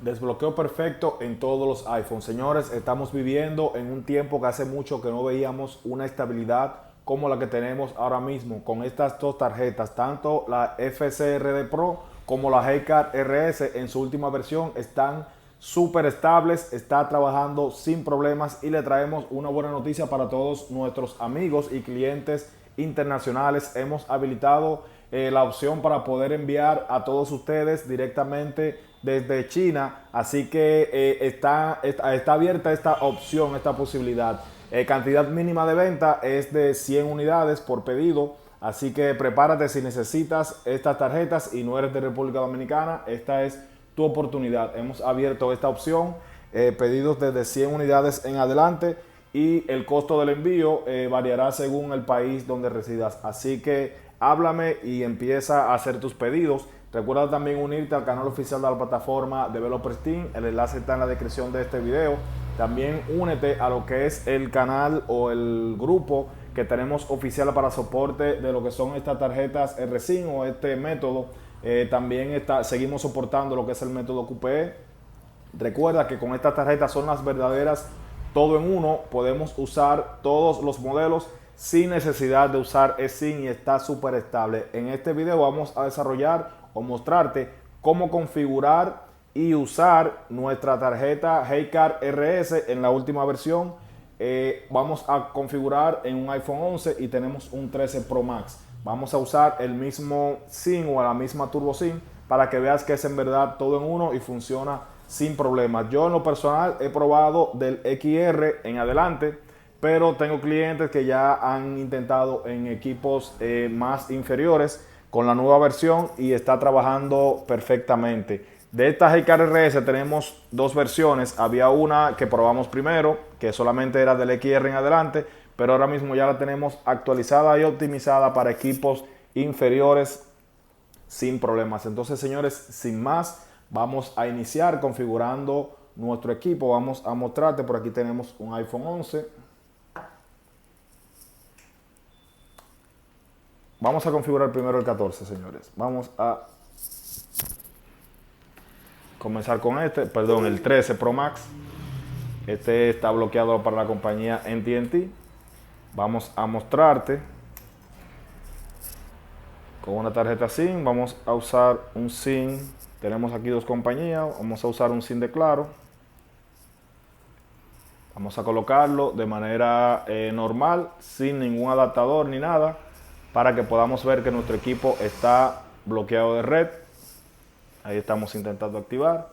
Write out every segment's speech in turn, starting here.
Desbloqueo perfecto en todos los iPhones. Señores, estamos viviendo en un tiempo que hace mucho que no veíamos una estabilidad como la que tenemos ahora mismo con estas dos tarjetas, tanto la FCRD Pro como la G-Card RS en su última versión están súper estables, está trabajando sin problemas y le traemos una buena noticia para todos nuestros amigos y clientes internacionales. Hemos habilitado la opción para poder enviar a todos ustedes directamente desde China, así que está abierta esta opción, esta posibilidad. Cantidad mínima de venta es de 100 unidades por pedido, así que prepárate si necesitas estas tarjetas y no eres de República Dominicana, esta es tu oportunidad. Hemos abierto esta opción, pedidos desde 100 unidades en adelante y el costo del envío variará según el país donde residas, así que háblame y empieza a hacer tus pedidos. Recuerda también unirte al canal oficial de la plataforma Developer Team. El enlace está en la descripción de este video. También únete a lo que es el canal o el grupo que tenemos oficial para soporte de lo que son estas tarjetas RSIM o este método. También seguimos soportando lo que es el método QPE. Recuerda que con estas tarjetas son las verdaderas todo en uno. Podemos usar todos los modelos sin necesidad de usar eSIM y está súper estable. En este video vamos a desarrollar o mostrarte cómo configurar y usar nuestra tarjeta G-Card RS en la última versión. Vamos a configurar en un iPhone 11 y tenemos un 13 Pro Max. Vamos a usar el mismo SIM o la misma Turbo SIM para que veas que es en verdad todo en uno y funciona sin problemas. Yo en lo personal he probado del XR en adelante, pero tengo clientes que ya han intentado en equipos más inferiores con la nueva versión y está trabajando perfectamente. De esta G-Card RS tenemos dos versiones. Había una que probamos primero, que solamente era del XR en adelante, pero ahora mismo ya la tenemos actualizada y optimizada para equipos inferiores sin problemas. Entonces, señores, sin más, vamos a iniciar configurando nuestro equipo. Vamos a mostrarte, por aquí tenemos un iPhone 11. Vamos a configurar primero el 14, señores. Vamos a comenzar con el 13 Pro Max. Este está bloqueado para la compañía AT&T. Vamos a mostrarte con una tarjeta SIM. Vamos a usar un SIM. Tenemos aquí dos compañías. Vamos a usar un SIM de Claro. Vamos a colocarlo de manera normal, sin ningún adaptador ni nada, para que podamos ver que nuestro equipo está bloqueado de red. Ahí estamos intentando activar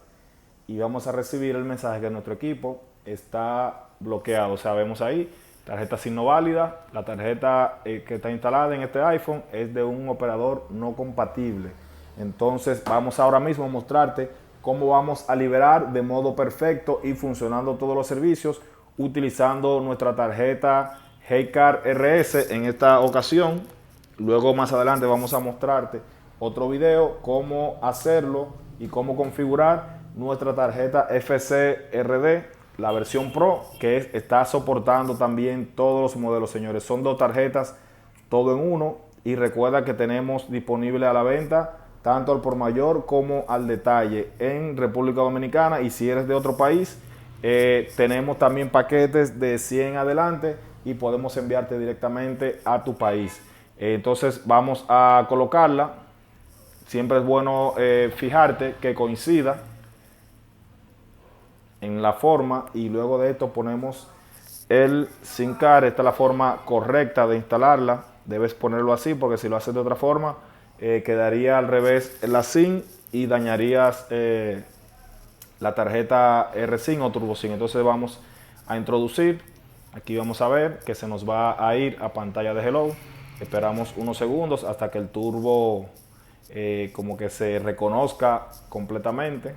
y vamos a recibir el mensaje que nuestro equipo está bloqueado. O sea, vemos ahí, tarjeta SIM no válida. La tarjeta que está instalada en este iPhone es de un operador no compatible. Entonces vamos ahora mismo a mostrarte cómo vamos a liberar de modo perfecto y funcionando todos los servicios utilizando nuestra tarjeta G-Card RS en esta ocasión. Luego más adelante vamos a mostrarte otro video cómo hacerlo y cómo configurar nuestra tarjeta FCRD, la versión Pro, que está soportando también todos los modelos, señores. Son dos tarjetas todo en uno y recuerda que tenemos disponible a la venta tanto al por mayor como al detalle en República Dominicana, y si eres de otro país tenemos también paquetes de 100 adelante y podemos enviarte directamente a tu país. Entonces vamos a colocarla. Siempre es bueno fijarte que coincida en la forma y luego de esto ponemos el SIM card. Esta es la forma correcta de instalarla. Debes ponerlo así porque si lo haces de otra forma quedaría al revés la SIM y dañarías la tarjeta RSIM o Turbo SIM. Entonces vamos a introducir. Aquí vamos a ver que se nos va a ir a pantalla de Hello. Esperamos unos segundos hasta que el turbo como que se reconozca completamente.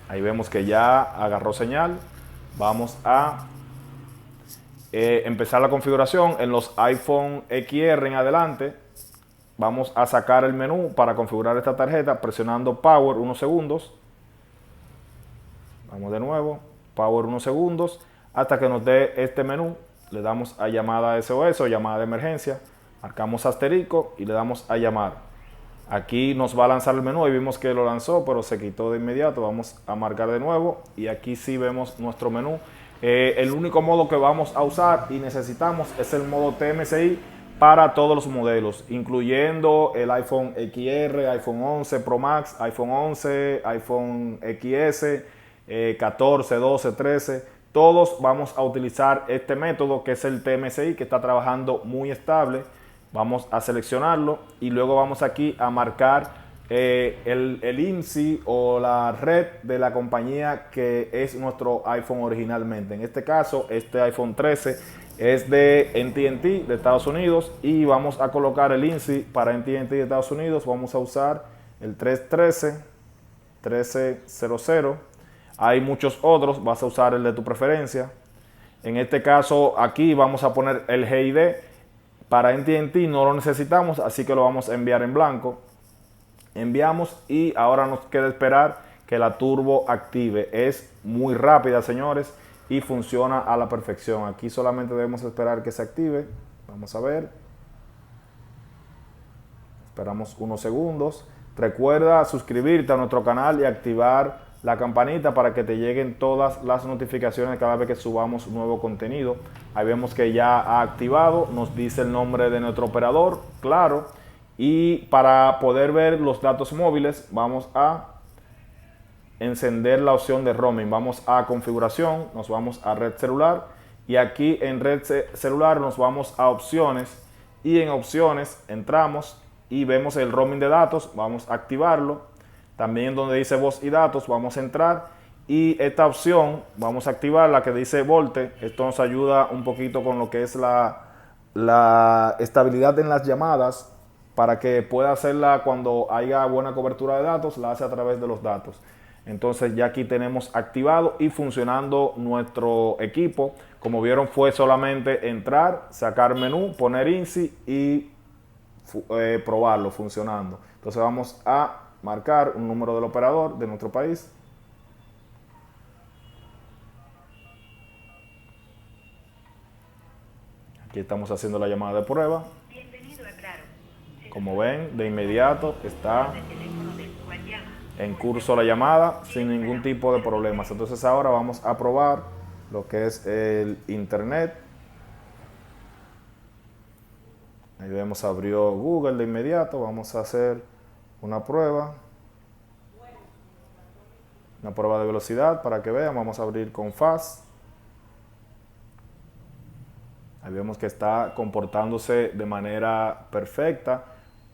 Ahí vemos que ya agarró señal. Vamos a empezar la configuración en los iPhone XR en adelante. Vamos a sacar el menú para configurar esta tarjeta presionando Power unos segundos. Vamos de nuevo, Power unos segundos hasta que nos dé este menú. Le damos a llamada SOS o llamada de emergencia. Marcamos asterisco y le damos a llamar. Aquí nos va a lanzar el menú y vimos que lo lanzó, pero se quitó de inmediato. Vamos a marcar de nuevo y aquí sí vemos nuestro menú. El único modo que vamos a usar y necesitamos es el modo TMSI para todos los modelos, incluyendo el iPhone XR, iPhone 11 Pro Max, iPhone 11, iPhone XS, 14, 12, 13. Todos vamos a utilizar este método que es el TMSI, que está trabajando muy estable. Vamos a seleccionarlo y luego vamos aquí a marcar el IMSI o la red de la compañía que es nuestro iPhone originalmente. En este caso, este iPhone 13 es de AT&T de Estados Unidos y vamos a colocar el IMSI para AT&T de Estados Unidos. Vamos a usar el 313, 1300. Hay muchos otros, vas a usar el de tu preferencia. En este caso, aquí vamos a poner el GID. Para AT&T no lo necesitamos, así que lo vamos a enviar en blanco. Enviamos y ahora nos queda esperar que la turbo active. Es muy rápida, señores, y funciona a la perfección. Aquí solamente debemos esperar que se active. Vamos a ver. Esperamos unos segundos. Recuerda suscribirte a nuestro canal y activar la campanita para que te lleguen todas las notificaciones cada vez que subamos nuevo contenido. Ahí vemos que ya ha activado, nos dice el nombre de nuestro operador, claro. Y para poder ver los datos móviles vamos a encender la opción de roaming. Vamos a configuración, nos vamos a red celular y aquí en red celular nos vamos a opciones y en opciones entramos y vemos el roaming de datos, vamos a activarlo. También donde dice voz y datos vamos a entrar y esta opción vamos a activar la que dice Volte. Esto nos ayuda un poquito con lo que es la estabilidad en las llamadas para que pueda hacerla cuando haya buena cobertura de datos, la hace a través de los datos. Entonces ya aquí tenemos activado y funcionando nuestro equipo. Como vieron fue solamente entrar, sacar menú, poner INSI y probarlo funcionando. Entonces vamos a marcar un número del operador de nuestro país. Aquí estamos haciendo la llamada de prueba. Como ven, de inmediato está en curso la llamada sin ningún tipo de problemas. Entonces ahora vamos a probar lo que es el internet. Ahí vemos, abrió Google de inmediato. Vamos a hacer una prueba de velocidad para que vean. Vamos a abrir con Fast. Ahí vemos que está comportándose de manera perfecta.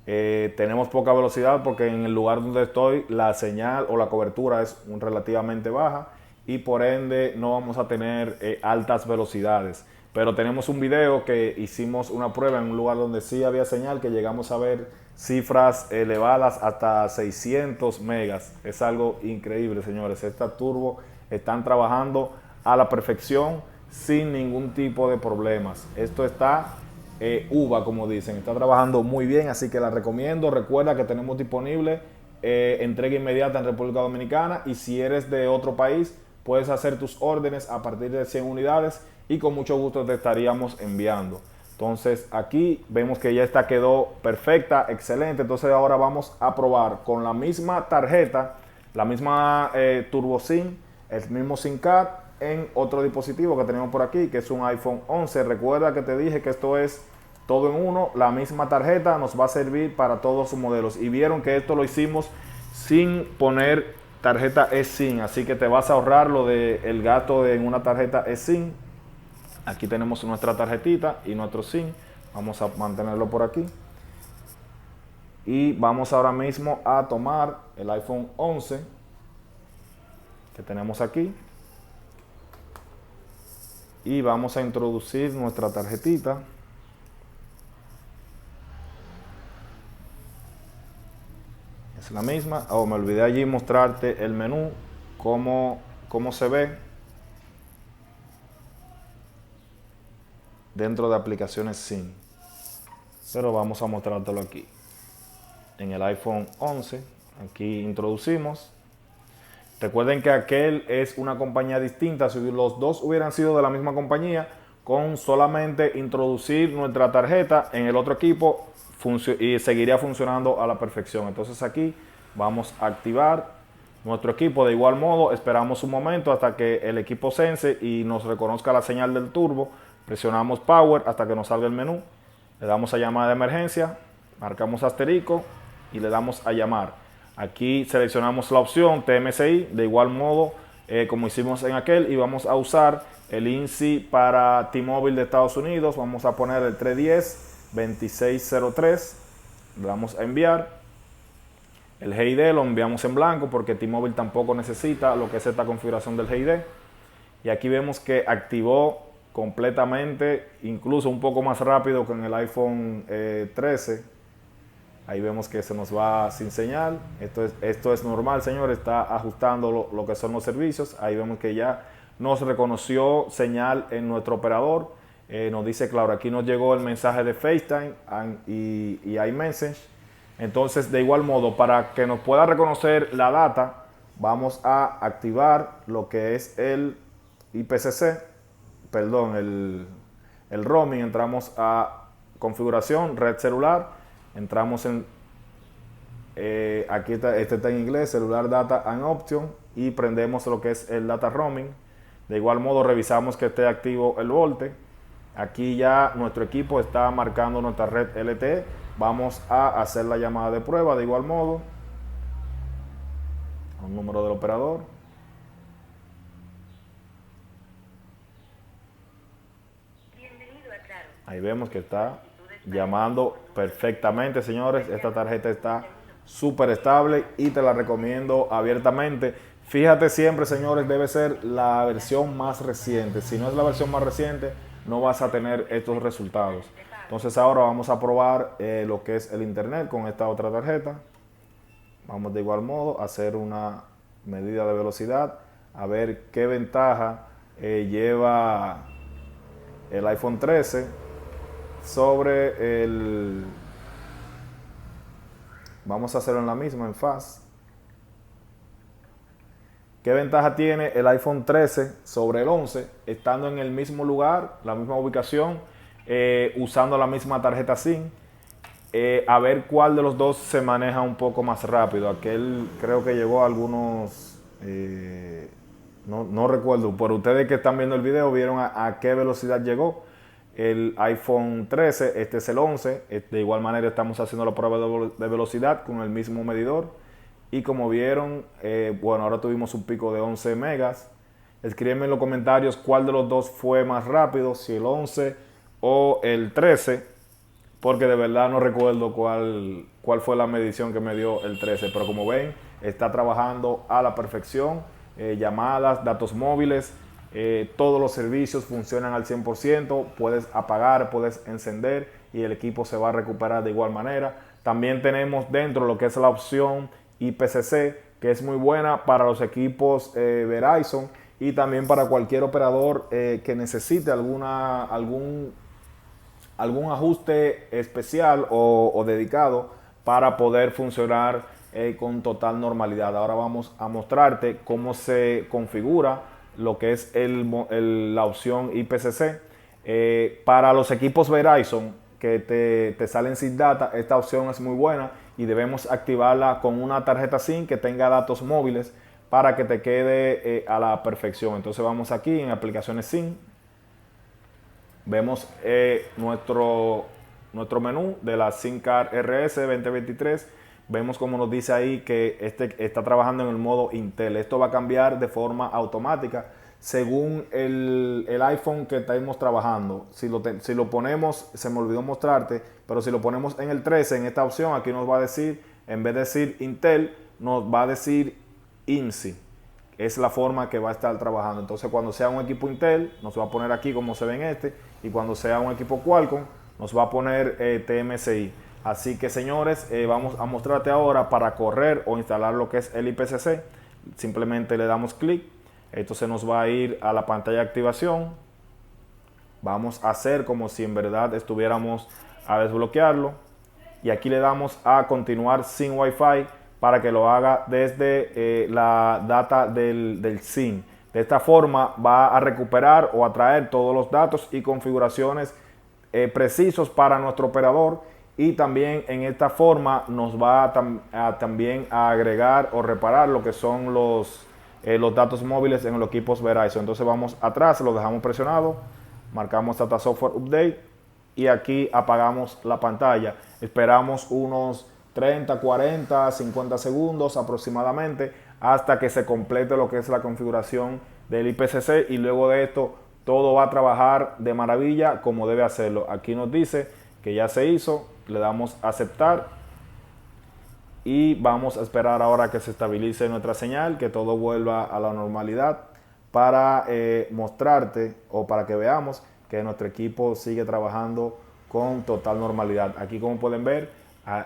Tenemos poca velocidad porque en el lugar donde estoy la señal o la cobertura es relativamente baja y por ende no vamos a tener altas velocidades. Pero tenemos un video que hicimos una prueba en un lugar donde sí había señal, que llegamos a ver cifras elevadas hasta 600 megas. Es algo increíble, señores. Esta turbo están trabajando a la perfección sin ningún tipo de problemas. Esto está uva, como dicen, está trabajando muy bien, así que la recomiendo. Recuerda que tenemos disponible entrega inmediata en República Dominicana y si eres de otro país puedes hacer tus órdenes a partir de 100 unidades y con mucho gusto te estaríamos enviando. Entonces aquí vemos que ya esta quedó perfecta, excelente. Entonces ahora vamos a probar con la misma tarjeta, la misma Turbo SIM, el mismo SIM card en otro dispositivo que tenemos por aquí, que es un iPhone 11. Recuerda que te dije que esto es todo en uno. La misma tarjeta nos va a servir para todos sus modelos. Y vieron que esto lo hicimos sin poner tarjeta eSIM, así que te vas a ahorrar lo del gasto en una tarjeta eSIM. Aquí tenemos nuestra tarjetita y nuestro SIM. Vamos a mantenerlo por aquí. Y vamos ahora mismo a tomar el iPhone 11 que tenemos aquí. Y vamos a introducir nuestra tarjetita. Es la misma. Oh, me olvidé allí mostrarte el menú, cómo se ve dentro de aplicaciones SIM. Pero vamos a mostrártelo aquí. En el iPhone 11, aquí introducimos. Recuerden que aquel es una compañía distinta. Si los dos hubieran sido de la misma compañía, con solamente introducir nuestra tarjeta en el otro equipo y seguiría funcionando a la perfección. Entonces aquí vamos a activar nuestro equipo. De igual modo esperamos un momento hasta que el equipo sense y nos reconozca la señal del turbo. Presionamos power hasta que nos salga el menú, le damos a llamada de emergencia, marcamos asterisco y le damos a llamar. Aquí seleccionamos la opción TMSI, de igual modo como hicimos en aquel, y vamos a usar el INSI para T-Mobile de Estados Unidos. Vamos a poner el 310-2603, le damos a enviar. El GID lo enviamos en blanco porque T-Mobile tampoco necesita lo que es esta configuración del GID. Y aquí vemos que activó completamente, incluso un poco más rápido que en el iPhone 13. Ahí vemos que se nos va sin señal. Esto es normal, señor. Está ajustando lo que son los servicios. Ahí vemos que ya nos reconoció señal en nuestro operador. Nos dice, claro, aquí nos llegó el mensaje de FaceTime y iMessage. Entonces, de igual modo, para que nos pueda reconocer la data, vamos a activar lo que es el IPCC, perdón, el roaming. Entramos a configuración, red celular, entramos en, aquí está, este está en inglés, celular data and option, y prendemos lo que es el data roaming. De igual modo, revisamos que esté activo el volte. Aquí ya nuestro equipo está marcando nuestra red LTE. Vamos a hacer la llamada de prueba de igual modo. Un número del operador. Ahí vemos que está llamando perfectamente, señores. Esta tarjeta está súper estable y te la recomiendo abiertamente. Fíjate siempre, señores, debe ser la versión más reciente. Si no es la versión más reciente, no vas a tener estos resultados. Entonces ahora vamos a probar lo que es el internet con esta otra tarjeta. Vamos de igual modo a hacer una medida de velocidad, a ver qué ventaja lleva el iPhone 13 sobre el... Vamos a hacerlo en la misma, en Fast. ¿Qué ventaja tiene el iPhone 13 sobre el 11 estando en el mismo lugar, la misma ubicación, usando la misma tarjeta SIM? A ver cuál de los dos se maneja un poco más rápido. Aquel creo que llegó a algunos, no recuerdo, pero ustedes que están viendo el video vieron a qué velocidad llegó el iPhone 13, este es el 11. De igual manera estamos haciendo la prueba de velocidad con el mismo medidor. Y como vieron, bueno, ahora tuvimos un pico de 11 megas. Escríbeme en los comentarios cuál de los dos fue más rápido, si el 11 o el 13, porque de verdad no recuerdo cuál fue la medición que me dio el 13. Pero como ven, está trabajando a la perfección. Llamadas, datos móviles, todos los servicios funcionan al 100%. Puedes apagar, puedes encender y el equipo se va a recuperar de igual manera. También tenemos dentro lo que es la opción IPCC, que es muy buena para los equipos Verizon y también para cualquier operador que necesite algún ajuste especial o dedicado para poder funcionar con total normalidad. Ahora vamos a mostrarte cómo se configura lo que es la opción IPCC. Para los equipos Verizon que te salen sin data, esta opción es muy buena y debemos activarla con una tarjeta SIM que tenga datos móviles para que te quede a la perfección. Entonces vamos aquí en aplicaciones SIM, vemos nuestro menú de la SIM Card RS 2023. Vemos como nos dice ahí que está trabajando en el modo Intel. Esto va a cambiar de forma automática según el iPhone que estamos trabajando. Si lo ponemos, se me olvidó mostrarte, pero si lo ponemos en el 13, en esta opción, aquí nos va a decir, en vez de decir Intel, nos va a decir IMSI. Es la forma que va a estar trabajando. Entonces cuando sea un equipo Intel, nos va a poner aquí como se ve en este, y cuando sea un equipo Qualcomm, nos va a poner TMSI. Así que, señores, vamos a mostrarte ahora para correr o instalar lo que es el IPCC. Simplemente le damos clic. Esto se nos va a ir a la pantalla de activación. Vamos a hacer como si en verdad estuviéramos a desbloquearlo. Y aquí le damos a continuar sin Wi-Fi para que lo haga desde la data del SIM. De esta forma va a recuperar o a traer todos los datos y configuraciones precisos para nuestro operador, y también en esta forma nos va también a agregar o reparar lo que son los datos móviles en los equipos Verizon. Entonces vamos atrás, lo dejamos presionado, marcamos Data Software Update y aquí apagamos la pantalla. Esperamos unos 30, 40, 50 segundos aproximadamente hasta que se complete lo que es la configuración del IPCC, y luego de esto todo va a trabajar de maravilla como debe hacerlo. Aquí nos dice que ya se hizo, le damos a aceptar y vamos a esperar ahora que se estabilice nuestra señal, que todo vuelva a la normalidad, para mostrarte o para que veamos que nuestro equipo sigue trabajando con total normalidad. Aquí, como pueden ver,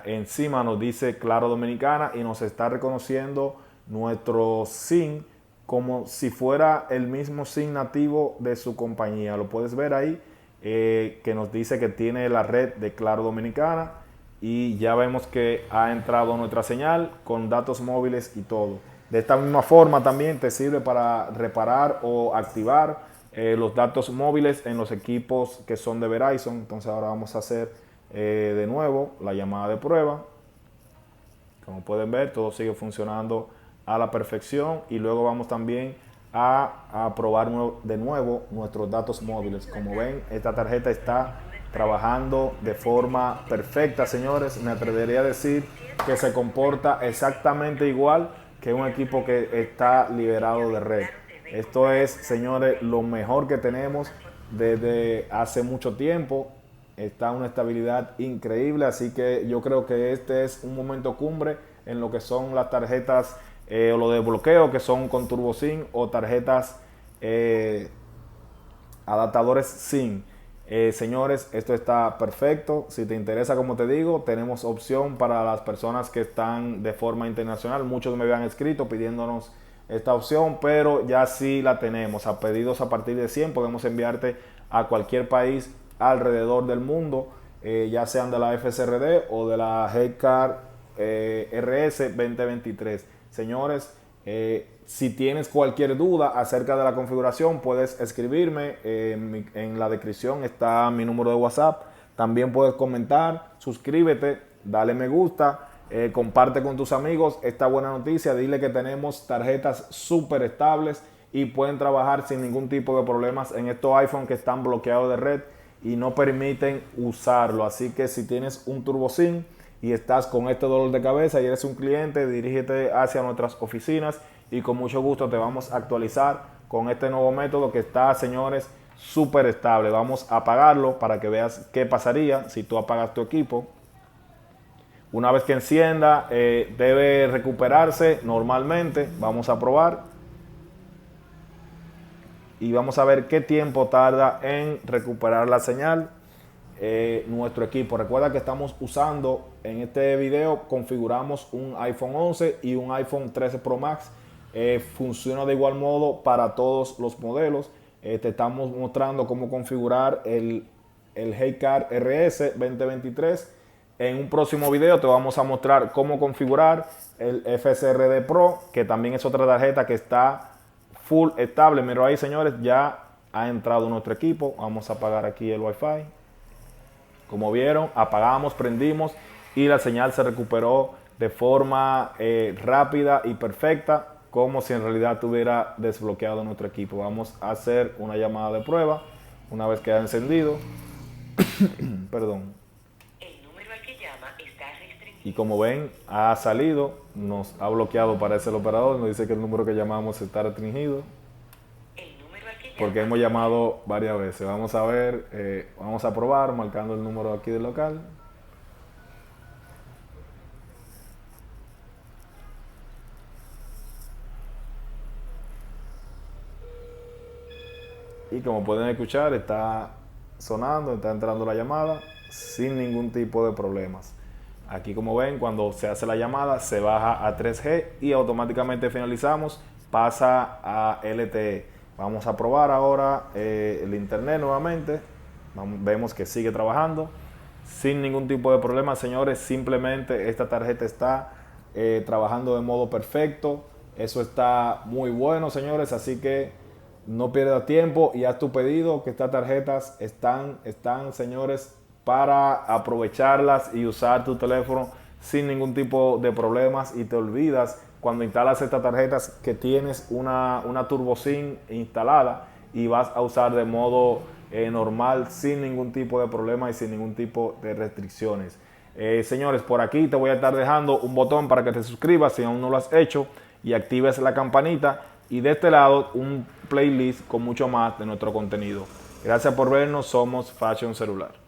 encima nos dice Claro Dominicana y nos está reconociendo nuestro SIM como si fuera el mismo SIM nativo de su compañía. Lo puedes ver ahí, que nos dice que tiene la red de Claro Dominicana, y ya vemos que ha entrado nuestra señal con datos móviles y todo. De esta misma forma también te sirve para reparar o activar los datos móviles en los equipos que son de Verizon. Entonces ahora vamos a hacer de nuevo la llamada de prueba. Como pueden ver, todo sigue funcionando a la perfección, y luego vamos también a probar de nuevo nuestros datos móviles. Como ven, esta tarjeta está trabajando de forma perfecta, señores. Me atrevería a decir que se comporta exactamente igual que un equipo que está liberado de red. Esto es, señores, lo mejor que tenemos desde hace mucho tiempo. Está una estabilidad increíble, así que yo creo que este es un momento cumbre en lo que son las tarjetas o lo de bloqueo, que son con turbo SIM, o tarjetas adaptadores SIM. Señores, esto está perfecto. Si te interesa, como te digo, tenemos opción para las personas que están de forma internacional. Muchos me habían escrito pidiéndonos esta opción, pero ya sí la tenemos. A pedidos a partir de 100 podemos enviarte a cualquier país alrededor del mundo, ya sean de la FSRD o de la Heycar RS 2023. Señores, si tienes cualquier duda acerca de la configuración, puedes escribirme. En la descripción está mi número de WhatsApp. También puedes comentar, suscríbete, dale me gusta, comparte con tus amigos esta buena noticia. Dile que tenemos tarjetas súper estables y pueden trabajar sin ningún tipo de problemas en estos iPhone que están bloqueados de red y no permiten usarlo. Así que si tienes un turbo SIM y estás con este dolor de cabeza y eres un cliente, dirígete hacia nuestras oficinas y con mucho gusto te vamos a actualizar con este nuevo método que está, señores, súper estable. Vamos a apagarlo para que veas qué pasaría si tú apagas tu equipo. Una vez que encienda, debe recuperarse normalmente. Vamos a probar y vamos a ver qué tiempo tarda en recuperar la señal nuestro equipo. Recuerda que estamos usando, en este video configuramos un iPhone 11 y un iPhone 13 Pro Max. Funciona de igual modo para todos los modelos. Te estamos mostrando cómo configurar el Heycar RS 2023. En un próximo video te vamos a mostrar cómo configurar el FSRD Pro, que también es otra tarjeta que está full estable. Mira ahí, señores, ya ha entrado nuestro equipo. Vamos a apagar aquí el Wi-Fi. Como vieron, apagamos, prendimos y la señal se recuperó de forma rápida y perfecta, como si en realidad tuviera desbloqueado nuestro equipo. Vamos a hacer una llamada de prueba una vez que haya encendido. Perdón. El número al que llama está restringido. Y como ven, ha salido, nos ha bloqueado, parece el operador, nos dice que el número que llamamos está restringido. El número al que llama Porque hemos llamado varias veces. Vamos a ver, vamos a probar marcando el número aquí del local. Y como pueden escuchar, está sonando, está entrando la llamada sin ningún tipo de problemas. Aquí, como ven, cuando se hace la llamada se baja a 3G y automáticamente finalizamos, pasa a LTE. Vamos a probar ahora el internet nuevamente. Vemos que sigue trabajando sin ningún tipo de problema, señores. Simplemente esta tarjeta está trabajando de modo perfecto. Eso está muy bueno, señores, así que no pierdas tiempo y haz tu pedido, que estas tarjetas están, señores, para aprovecharlas y usar tu teléfono sin ningún tipo de problemas, y te olvidas cuando instalas estas tarjetas que tienes una Turbo SIM instalada y vas a usar de modo normal sin ningún tipo de problema y sin ningún tipo de restricciones. Señores, por aquí te voy a estar dejando un botón para que te suscribas si aún no lo has hecho y actives la campanita, y de este lado un playlist con mucho más de nuestro contenido. Gracias por vernos, somos Fashion Celular.